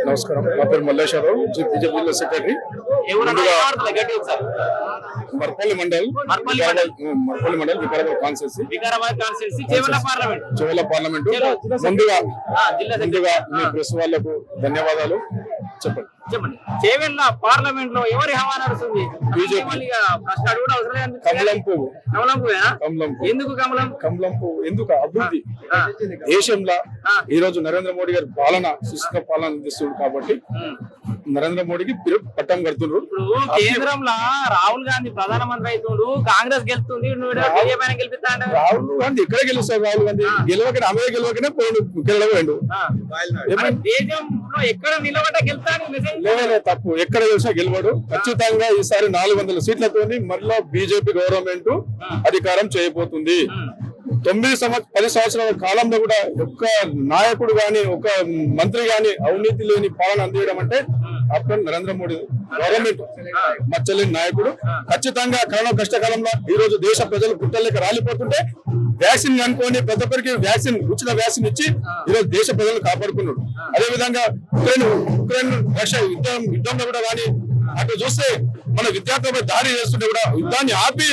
నమస్కారం. నా పేరు మల్లేశ్వరరావు, బీజేపీ జిల్లా secretary. Marpalli mandal Vikarabad constituency Chevella parliament. ముందుగా మీ ప్రెస్ వాళ్లకు ధన్యవాదాలు. చెప్పండి. చేవెళ్ళ పార్లమెంట్ లో ఎవరి హవా నడుస్తుంది? బీజేపీ. కమలం పువ్వు. ఎందుకు కమలం పువ్వు ఎందుకు? అభివృద్ధి దేశంలో ఈ రోజు నరేంద్ర మోడీ గారి పాలన సుస్థిర పాలన అందిస్తుంది కాబట్టి నరేంద్ర మోడీకి పట్టం కడుతున్నారు. ఇప్పుడు కేంద్రంలో రాహుల్ గాంధీ ప్రధానమంత్రి అవుతుండు, కాంగ్రెస్ గెలుస్తుంది, రాహుల్ గాంధీ ఎక్కడ గెలుస్తారు? రాహుల్ గాంధీ గెలవకనే అమెరికా గెలవకనే గెలవేండు. దేశంలో ఎక్కడ నిలబడ్డా గెలుస్తాను లేదే తప్పు. ఎక్కడ గెలిచినా గెలవడు. ఖచ్చితంగా ఈసారి 400 సీట్లతో మళ్ళా బీజేపీ గవర్నమెంట్ అధికారం చేయబోతుంది. 10 సంవత్సరాల కాలంలో కూడా ఒక్క నాయకుడు గాని ఒక మంత్రి గాని అవినీతి లేని పాలన అందించడం అంటే అప్పుడు నరేంద్ర మోడీ గవర్నమెంట్ మచ్చలేని నాయకుడు. ఖచ్చితంగా కరోనా కష్టకాలంలో ఈ రోజు దేశ ప్రజలు గుట్టలేక రాలిపోతుంటే వ్యాక్సిన్ అనుకోని ప్రతి ఒక్కరికి ఉచిత వ్యాక్సిన్ ఇచ్చి ఈ రోజు దేశ ప్రజలను కాపాడుకున్నాడు. అదే విధంగా ఉక్రెయిన్ రష్యా యుద్ధంలో కూడా కానీ అటు చూస్తే మన విద్యార్థులపై దాడి చేస్తుంటే కూడా యుద్ధాన్ని ఆపి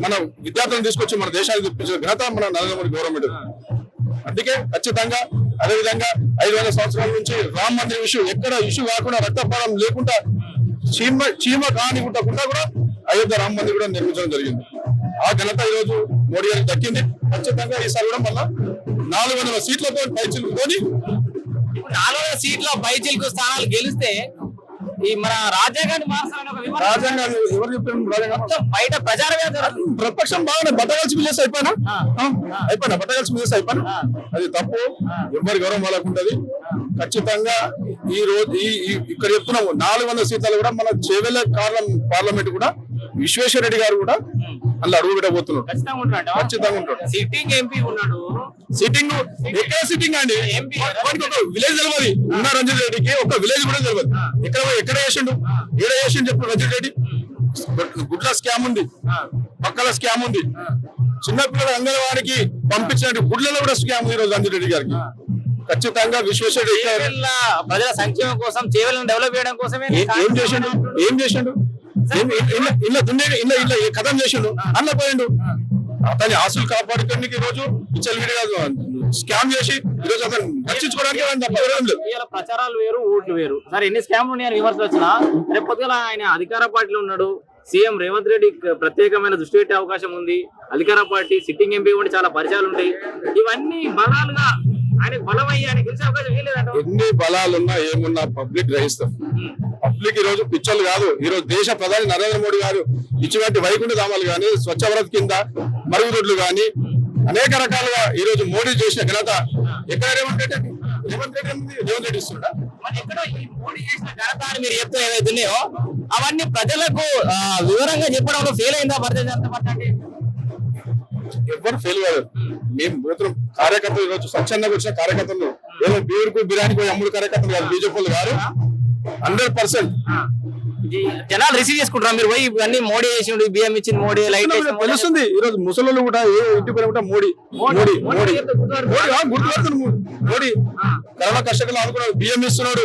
మన విద్యార్థులను తీసుకొచ్చి మన దేశానికి తెప్పించిన ఘనత మన నరేంద్ర మోడీ గవర్నమెంట్. అందుకే ఖచ్చితంగా అదేవిధంగా 500 సంవత్సరాల నుంచి రామ మందిర ఇష్యూ ఎక్కడ ఇష్యూ కాకుండా రక్తపాతం లేకుండా చీమ కానికుండా కూడా అయోధ్య రామ మందిర్ కూడా నిర్మించడం జరిగింది. ఆ ఘనత ఈ రోజు మోడీ గారికి దక్కింది. ఖచ్చితంగా ఈసారి కూడా మళ్ళా 400 సీట్లతో పైచిలుకొని 400 సీట్ల పైచిలుకు స్థానాలు గెలిస్తే ఈ మన రాజ్యాంగాన్ని రాజ్యాంగాన్ని ఎవరు చెప్పారు? బయట ప్రచారం ప్రతిపక్షం బాగానే బట్టగలిసి మిలేసి అయిపోయినా బట్టగలిసి మిలేసి అయిపోయినా అది తప్పు. ఎవరి గౌరవం వాళ్ళకు ఉంటది. ఖచ్చితంగా ఈ రోజు ఇక్కడ చెప్తున్నాము 400 సీట్లు కూడా మన చేవెళ్ళ పార్లమెంట్ కూడా విశ్వేశ్వర రెడ్డి గారు కూడా అలా అడుగు పెట్టబోతున్నారు. ఖచ్చితంగా ఉంటాడు. సిట్టింగ్ ఎంపీ ఉన్నాడు. సిట్టింగ్ ఎక్కడ సిట్టింగ్ అండి? విలేజ్ తెలియదు. ఉన్న రంజిత్ రెడ్డికి ఒక విలేజ్ కూడా తెలియదు. ఎక్కడ చేసిండు? ఏడ చేసిండు చెప్పు రంజిత్ రెడ్డి. గుడ్ల స్కామ్ ఉంది, పక్కల స్కామ్ ఉంది, చిన్నపిల్లల అంగన్వాడికి పంపించినట్టు గుడ్లలో కూడా స్కామ్ ఉంది ఈ రోజు రంజిత్ రెడ్డి గారికి. ఖచ్చితంగా విశ్వేశ్వర రెడ్డి ప్రజల సంక్షేమం కోసం చేవెళ్ళను డెవలప్ చేయడం కోసమే ఏం చేసిండు ఇళ్ళ కథం చేసిండు. అన్న పోయిండు. అతని ఆస్తులు కాపాడుకోవడానికి ఈ రోజు స్కామ్ చేసి ఈ రోజు అతను రక్షించుకోవడానికి ప్రచారాలు వేరు, ఓట్లు వేరు. సరే ఎన్ని స్కామ్లు ఉన్నాయని విమర్శలు వచ్చినా రేపు పొద్దుగా ఆయన అధికార పార్టీలో ఉన్నాడు. సీఎం రేవంత్ రెడ్డి ప్రత్యేకమైన దృష్టి పెట్టే అవకాశం ఉంది. అధికార పార్టీ సిట్టింగ్ ఎంపీ కూడా చాలా పరిచయాలు ఉంటాయి. ఇవన్నీ బలాలుగా ఆయనకు బలం అయ్యి ఆయన గెలిచే అవకాశం ఏం. ఎన్ని బలాలున్నా ఏమున్నా పబ్లిక్ గ్రహిస్తాం. పబ్లిక్ ఈ రోజు పిచ్చర్లు కాదు. ఈ రోజు దేశ ప్రధాని నరేంద్ర మోడీ గారు ఇచ్చినటువంటి వైకుంఠ ధామాలు గాని, స్వచ్ఛ భారత్ కింద మరుగుదొడ్లు గాని అనేక రకాలుగా ఈ రోజు మోడీ చేసిన ఘనత ఎక్కడ రేవంత్ రెడ్డి ఇస్తుందా? మీరు చెప్తే ఏవైతున్నాయో అవన్నీ ప్రజలకు వివరంగా చెప్పడంలో ఫెయిల్ అయిందా భారతీయ జనతా పార్టీ? ఎవరు ఫెయిల్ కాదు. మేము పోతున్నాం. కార్యకర్తలు ఈ రోజు స్వచ్ఛందంగా వచ్చిన కార్యకర్తలు ఏదో బీరుకు బిర్యానీకి అమ్ముడు కార్యకర్తలు కాదు. బీజేపీ గారు 100% జనాలు రిసీవ్ చేసుకుంటారు. మీరు పోయి ఇవన్నీ మోడీ చేసిండు, బియ్యం ఇచ్చింది మోడీ, లైట్ తెలుస్తుంది. ఈ రోజు ముసలు కూడా ఇంటికి కూడా మోడీ గుర్తుపడుతుంది. మోడీ కరోనా కష్టకాలం ఆదుకున్నాడు, బియ్యం ఇస్తున్నాడు,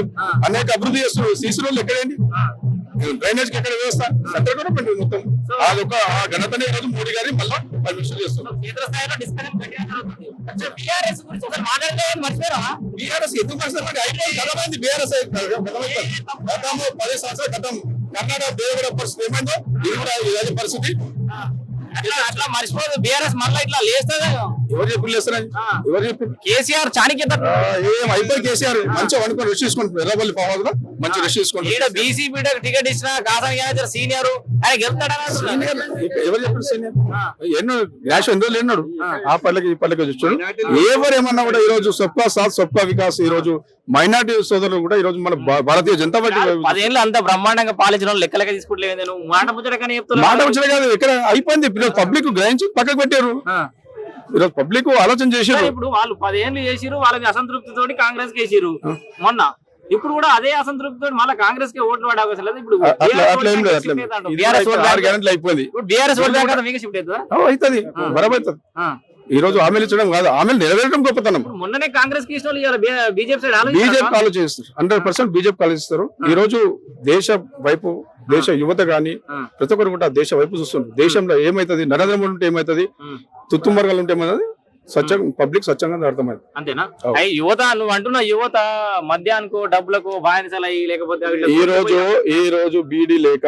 అనేక అభివృద్ధి చేస్తున్నాడు. సీసీ రోడ్లు ఎక్కడేంటి, డ్రైనేజ్ ఎక్కడ వ్యవస్థ సెంటర్ కూడా పెట్టింది మొత్తం. అదొక ఆ ఘనతనే ఈ రోజు మోడీ గారిని మళ్ళీ పర్మిషన్ చేస్తున్నారు. బీఆర్ఎస్ ఎందుకు అయిపోయింది? బీఆర్ఎస్ గతంలో 10 సంవత్సరాల క్రితం కర్ణాటక దేవుడ పరిస్థితి ఏమైందో ఇది కూడా ఇదే పరిస్థితి. అట్లా మర్చిపోదు. బీఆర్ఎస్ మళ్ళీ ఇట్లా లేస్తుంది. ఎవరు చెప్పి లేస్తున్నారు? ఎవరు చెప్పి? కేసీఆర్ చాణక్యత ఏం అయిపోయి కేసీఆర్ మంచిగా అనుకుని రెస్ట్ తీసుకుంటారు. ఎర్రబల్లి పవర్ కూడా మంచి రెస్ట్ తీసుకుంటారు. బీసీపీ టికెట్ ఇచ్చిన కాసం సీనియర్ ఆయన గెలుస్తాడా? ఎవరు చెప్పారు సీనియర్? ఎన్నో ర్యాష్ ఎందుకు ఎన్నాడు. ఆ పల్లెకి ఈ పల్లెకి చూస్తాడు. ఎవరేమన్నా కూడా ఈ రోజు సబ్కా సాత్ సబ్కా వికాస్ ఈ రోజు మైనార్టీ సోదరులు కూడా ఈ రోజు మన భారతీయ జనతా పార్టీ 10 ఏళ్ళు అంత బ్రహ్మాండంగా పాలించిన లెక్కలెక్క తీసుకుంటలేదు. మాట ముచ్చట కాదు. ఎక్కడ అయిపోయింది. పబ్లిక్ గ్రహించి పక్కకు పెట్టారు. ఈరోజు పబ్లిక్ ఆలోచన చేశారు. ఇప్పుడు వాళ్ళు 10 ఏళ్ళు చేసిరు, వాళ్ళకి అసంతృప్తితో కాంగ్రెస్ కి వేసిరు మొన్న. ఇప్పుడు కూడా అదే అసంతృప్తితో మళ్ళీ కాంగ్రెస్ కి ఓట్లు పడే అవకాశం లేదు. ఇప్పుడు బీఆర్ఎస్ ఓట్ బ్యాంక్ అయిపోయింది. బీఆర్ఎస్ ఓట్ బ్యాంక్ మీకు షిఫ్ట్ అవుతుందా? అవుతుంది, బరాబర్ అవుతుంది. ఈ రోజు హామీలు ఇచ్చడం కాదు, హామీలు నెరవేరడం గొప్పతనం. మొన్ననే కాంగ్రెస్ కి ఇష్టం ఇవాళ బీజేపీ సైడ్ బీజేపీ ఆలోచిస్తారు, 100% బీజేపీ ఆలోచిస్తారు. ఈ రోజు దేశ వైపు, దేశ యువత గాని ప్రతి ఒక్కరు కూడా దేశ వైపు చూస్తున్నారు. దేశంలో ఏమైతుంది, నరేంద్ర మోడీ ఉంటే ఏమైతుంది, తుత్తుమర్గాలు ఉంటే ఏమైతుంది, పబ్లిక్ స్వచ్ఛంగా అర్థమైంది. అంతేనా? యువత నువ్వు అంటున్న యువత మద్యానికో డబ్బులకు బానిసలయ్యి లేకపోతే ఈ రోజు బీడీ లేక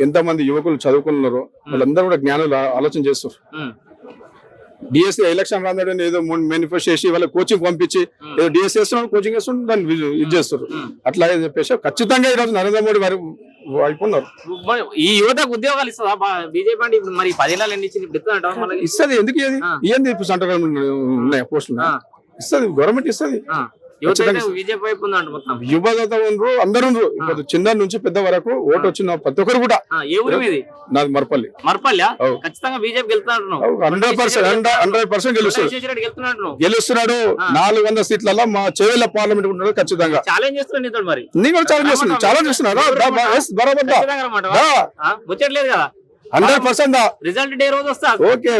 ఎంతమంది యువకులు చదువుకున్నారో వాళ్ళందరూ కూడా జ్ఞానులు ఆలోచన చేస్తారు. డిఎస్సీ ఎలక్షన్ రాదని ఏదో మేనిఫెస్టో చేసి వాళ్ళ కోచింగ్ పంపించి ఏదో డిఎస్సీ చేస్తున్నాడు, కోచింగ్ చేస్తున్నాడు, దాన్ని ఇది చేస్తారు. అట్లా చెప్పేసి ఖచ్చితంగా ఈ రోజు నరేంద్ర మోడీ వారి వైపు ఉన్నారు. ఈ యువతకు ఉద్యోగాలు ఇస్తుందా బీజేపీ అంటే? ఇప్పుడు మరి 10 ఏళ్ళు ఎన్ని ఇచ్చింది, ఇప్పుడు ఇస్తుందంట. ఇస్తుంది, ఎందుకు ఏంది ఇప్పుడు సెంట్రల్ గవర్నమెంట్ ఉన్నాయి పోస్టులు ఇస్తుంది, గవర్నమెంట్ ఇస్తుంది. బీజేపీ వైపు ఉందంట మొత్తం. యువత ఉండరు, అందరూ ఉండరు. ఇప్పుడు చిన్న నుంచి పెద్ద వరకు ఓటు వచ్చిన ప్రతి ఒక్కరు కూడా. ఏ ఊరి మీది? నాది మరపల్లి. మరపల్లి ఖచ్చితంగా బీజేపీ గెలుస్తున్నాడు, 100% గెలుస్తున్నాడు. 400 సీట్లలో మా చేవెళ్ళ పార్లమెంట్ ఉన్నాడు ఖచ్చితంగా. ఛాలెంజ్ చేస్తున్నాడు నీతో మరి? నేను కూడా ఛాలెంజ్ చేస్తున్నాడు. ముచ్చట్లేదు కదా, 100% రిజల్ట్ డే రోజు వస్తా. ఓకే.